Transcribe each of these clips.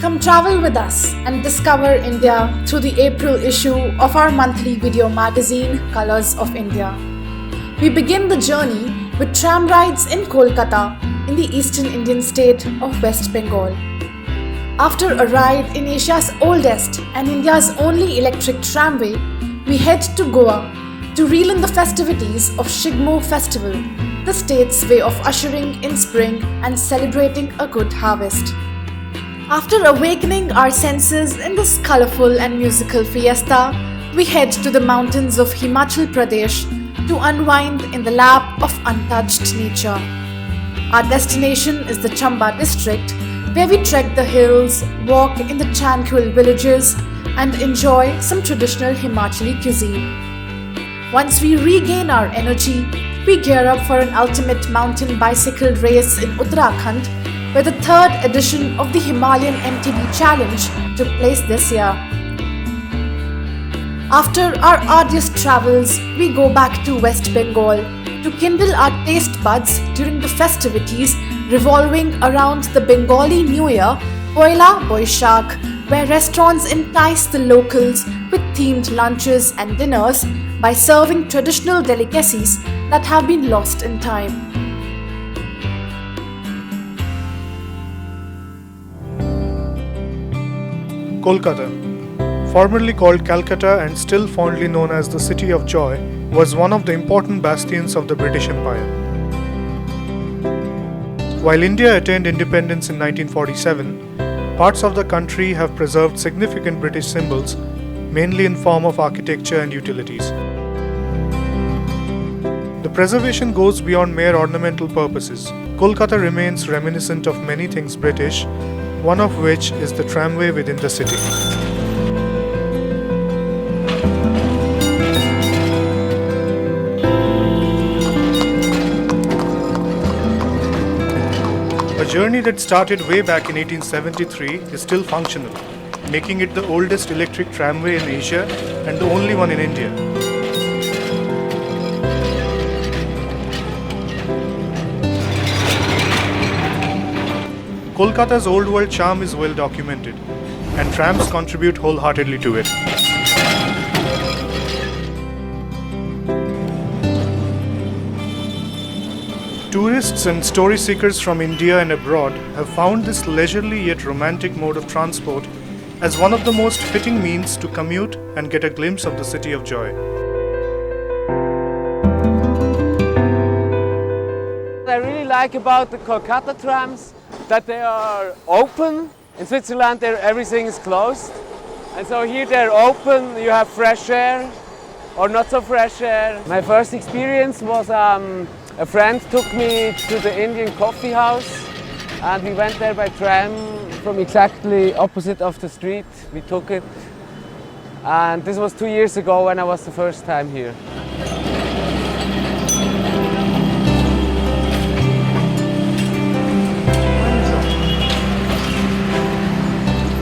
Come travel with us and discover India through the April issue of our monthly video magazine, Colours of India. We begin the journey with tram rides in Kolkata in the eastern Indian state of West Bengal. After a ride in Asia's oldest and India's only electric tramway, we head to Goa to reel in the festivities of Shigmo festival, the state's way of ushering in spring and celebrating a good harvest. After awakening our senses in this colourful and musical fiesta, we head to the mountains of Himachal Pradesh to unwind in the lap of untouched nature. Our destination is the Chamba district, where we trek the hills, walk in the tranquil villages, and enjoy some traditional Himachali cuisine. Once we regain our energy, we gear up for an ultimate mountain bicycle race in Uttarakhand, where the third edition of the Himalayan MTB challenge took place this year. After our arduous travels, we go back to West Bengal to kindle our taste buds during the festivities revolving around the Bengali New Year, Poila Boishakh, where restaurants entice the locals with themed lunches and dinners by serving traditional delicacies that have been lost in time. Kolkata, formerly called Calcutta and still fondly known as the City of Joy, was one of the important bastions of the British Empire. While India attained independence in 1947, parts of the country have preserved significant British symbols, mainly in form of architecture and utilities. The preservation goes beyond mere ornamental purposes. Kolkata remains reminiscent of many things British, one of which is the tramway within the city. A journey that started way back in 1873 is still functional, making it the oldest electric tramway in Asia and the only one in India. Kolkata's old world charm is well documented, and trams contribute wholeheartedly to it. Tourists and story seekers from India and abroad have found this leisurely yet romantic mode of transport as one of the most fitting means to commute and get a glimpse of the City of Joy. What I really like about the Kolkata trams that they are open. In Switzerland everything is closed, and so here they're open, you have fresh air or not so fresh air. My first experience was a friend took me to the Indian coffee house and we went there by tram from exactly opposite of the street. We took it, and this was 2 years ago when I was the first time here.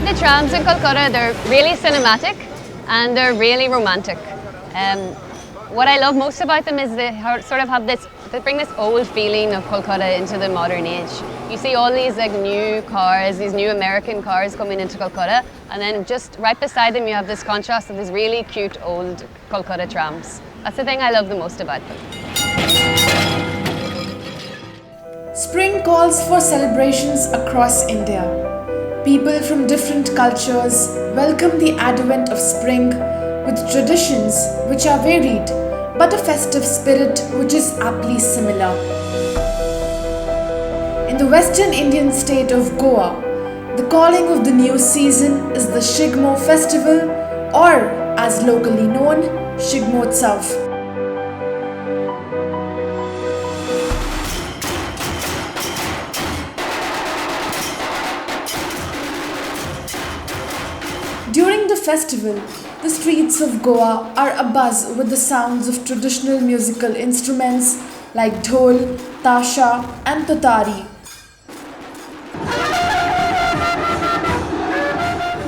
The trams in Kolkata, they're really cinematic and they're really romantic. What I love most about them is they sort of have this, they bring this old feeling of Kolkata into the modern age. You see all these like new cars, these new American cars coming into Kolkata, and then just right beside them you have this contrast of these really cute old Kolkata trams. That's the thing I love the most about them. Spring calls for celebrations across India. People from different cultures welcome the advent of spring with traditions which are varied, but a festive spirit which is aptly similar. In the western Indian state of Goa, the calling of the new season is the Shigmo festival, or as locally known, Shigmotsav. During the festival, the streets of Goa are abuzz with the sounds of traditional musical instruments like dhol, tasha and totari.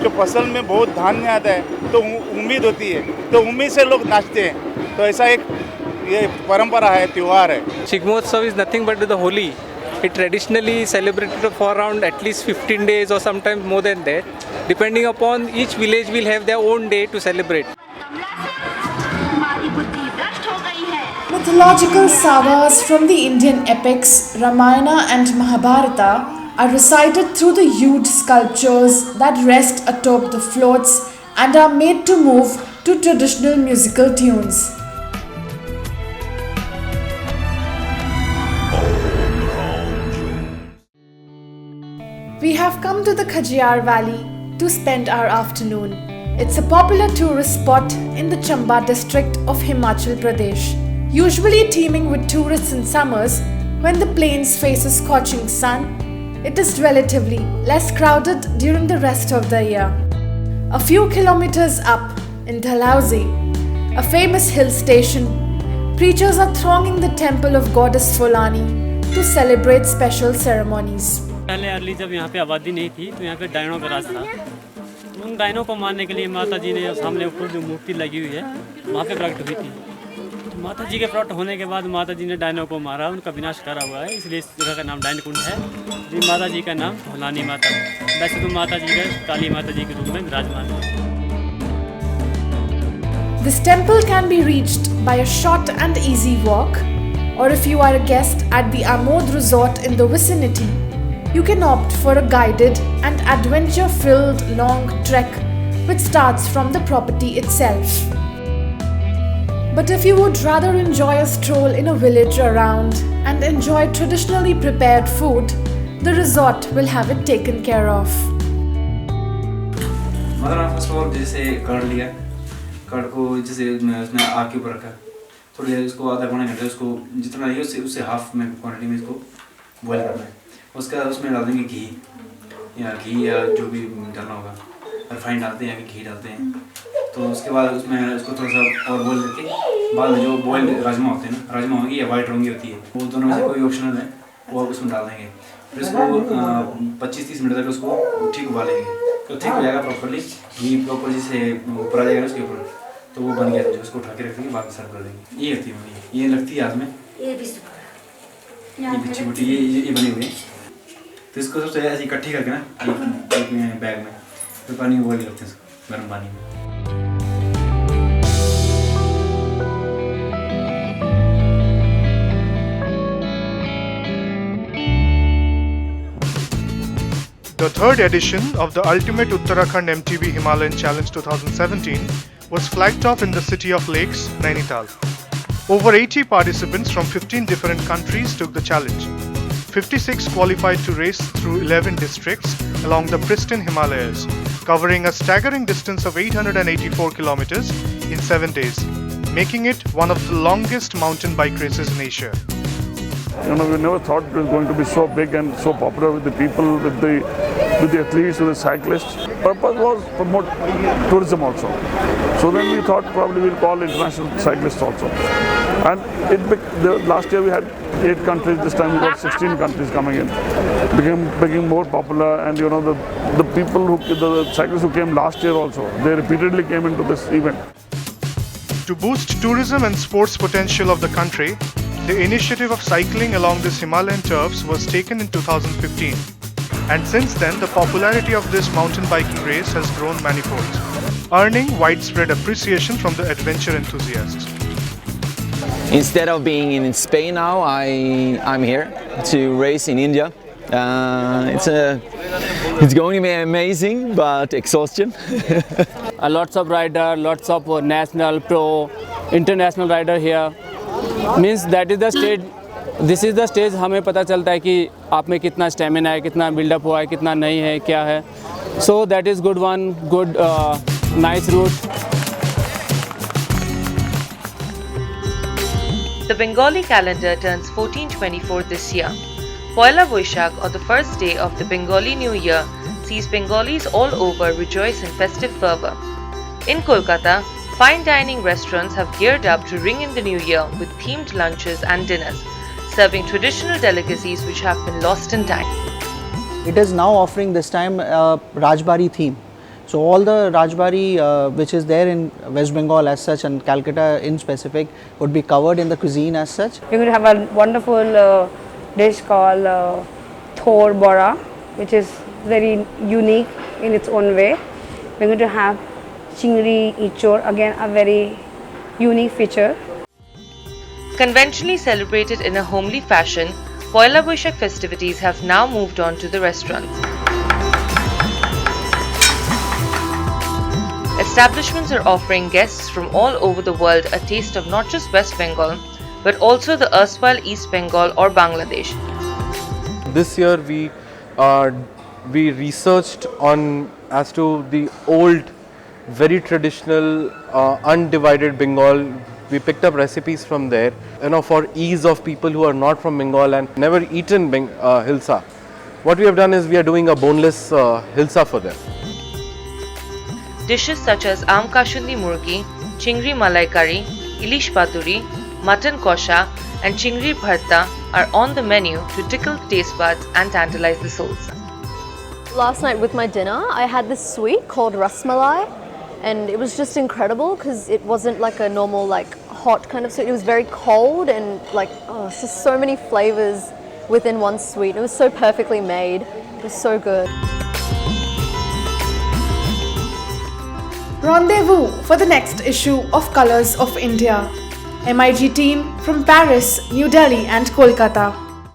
जो फसल में बहुत धान्य आता है तो उम्मीद होती है, तो उम्मीद से लोग नाचते हैं, तो ऐसा एक ये परंपरा है, त्योहार है. Shigmotsav is nothing but the Holi, it traditionally celebrated for around at least 15 days or sometimes more than that. Depending upon each village will have their own day to celebrate. Mythological sagas from the Indian epics Ramayana and Mahabharata are recited through the huge sculptures that rest atop the floats and are made to move to traditional musical tunes. We have come to the Khajiyar Valley to spend our afternoon. It's a popular tourist spot in the Chamba district of Himachal Pradesh, usually teeming with tourists in summers when the plains face a scorching sun. It is relatively less crowded during the rest of the year. A few kilometers up in Dalhousie, a famous hill station, preachers are thronging the temple of goddess Folani to celebrate special ceremonies. पहले early जब यहाँ पे आबादी नहीं थी तो यहाँ पे डायनों का राज था। उन डायनों को मारने के लिए माता जी ने सामने ऊपर जो मूर्ति लगी हुई है वहाँ पे प्रकट हुई थी। तो माता जी के प्रकट होने के बाद माता जी ने डायनों को मारा, उनका विनाश करा हुआ है, इसलिए इस जगह का नाम डायन कुंड है। जी माता जी का नाम भोलानी माता है। वैसे तो माता जी का काली माता जी के रूप में विराजमान है। This temple can be reached by a short and easy walk, or if you are a guest at the Amod Resort in the vicinity, you can opt for a guided and adventure-filled long trek which starts from the property itself. But if you would rather enjoy a stroll in a village around and enjoy traditionally prepared food, the resort will have it taken care of. First of all जैसे curd लिया, curd को जैसे उसमें आग के ऊपर रखा, थोड़ी देर उसको आधा पौने घंटे उसको जितना चाहिए उससे हाफ में क्वांटिटी में इसको बॉईल करना है। उसके बाद उसमें डाल देंगे घी या जो भी डालना होगा, रिफाइंड डालते हैं या घी डालते हैं। तो उसके बाद उसमें उसको थोड़ा सा और बॉईल करके बाद में जो बॉइल्ड राजमा होते हैं ना, राजमा होंगी या वाइट रोंगी होती है, वो दोनों में से कोई ऑप्शनल है, वो आप उसमें डाल देंगे। फिर इसको 25-30 मिनट तक उसको ठीक उबालेंगे, तो ठीक हो जाएगा प्रॉपरली, घी प्रॉपर जैसे ऊपर आ जाएगा उसके ऊपर, तो वो बन गया। उसको उठा के रखेंगे, बाद में सर्व कर देंगे। ये होती है, ये लगती है हाथ में, ये बिच्छी बुटी ये बनी हुई है। तो इसको सबसे ऐसी इकट्ठी करके ना एक बैग में फिर पानी में बॉइल करते हैं इसको गर्म पानी में। The third edition of the ultimate Uttarakhand MTB Himalayan Challenge 2017 was flagged off in the city of Lakes, Nainital. Over 80 participants from 15 different countries took the challenge. 56 qualified to race through 11 districts along the pristine Himalayas, covering a staggering distance of 884 kilometers in 7 days, making it one of the longest mountain bike races in Asia. You know, we never thought it was going to be so big and so popular with the people, with the athletes, with the cyclists. Purpose was to promote tourism also. So then we thought probably we'll call international cyclists also. And last year we had 8 countries, this time we got 16 countries coming in. Became more popular, and you know the people the cyclists who came last year also, they repeatedly came into this event. To boost tourism and sports potential of the country, the initiative of cycling along this Himalayan turfs was taken in 2015. And since then, the popularity of this mountain biking race has grown manifold, earning widespread appreciation from the adventure enthusiasts. Instead of being in Spain now, I'm here to race in India. It's going to be amazing, but exhaustion. Lots of rider, lots of national, pro, international rider here. Means that is the stage. This is the stage हमें पता चलता है कि आप में कितना stamina है, कितना बिल्डअप हुआ है, कितना नहीं है, क्या है. So that is good one, good nice route. The Bengali calendar turns 1424 this year. Poila Boishakh, or the first day of the Bengali New Year, sees Bengalis all over rejoice in festive fervour. In Kolkata, fine dining restaurants have geared up to ring in the new year with themed lunches and dinners, serving traditional delicacies which have been lost in time. It is now offering this time a Rajbari theme. So all the Rajbari which is there in West Bengal as such and Calcutta in specific would be covered in the cuisine as such. You're going to have a wonderful dish called Thor Bora, which is very unique in its own way. We're going to have Chingri Ichor, again a very unique feature. Conventionally celebrated in a homely fashion, Poila Boishakh festivities have now moved on to the restaurants. Establishments are offering guests from all over the world a taste of not just West Bengal, but also the erstwhile East Bengal or Bangladesh. This year we researched on as to the old, very traditional, undivided Bengal. We picked up recipes from there, for ease of people who are not from Bengal and never eaten hilsa. What we have done is we are doing a boneless hilsa for them. Dishes such as Aam Kashundi Murgi, Chingri Malai Curry, Ilish Paturi, Mutton Kosha and Chingri Bharta are on the menu to tickle the taste buds and tantalize the souls. Last night with my dinner, I had this sweet called rasmalai, and it was just incredible because it wasn't like a normal hot kind of sweet. It was very cold and it's just so many flavors within one sweet. It was so perfectly made. It was so good. Rendezvous for the next issue of Colours of India. MIG team from Paris, New Delhi and Kolkata.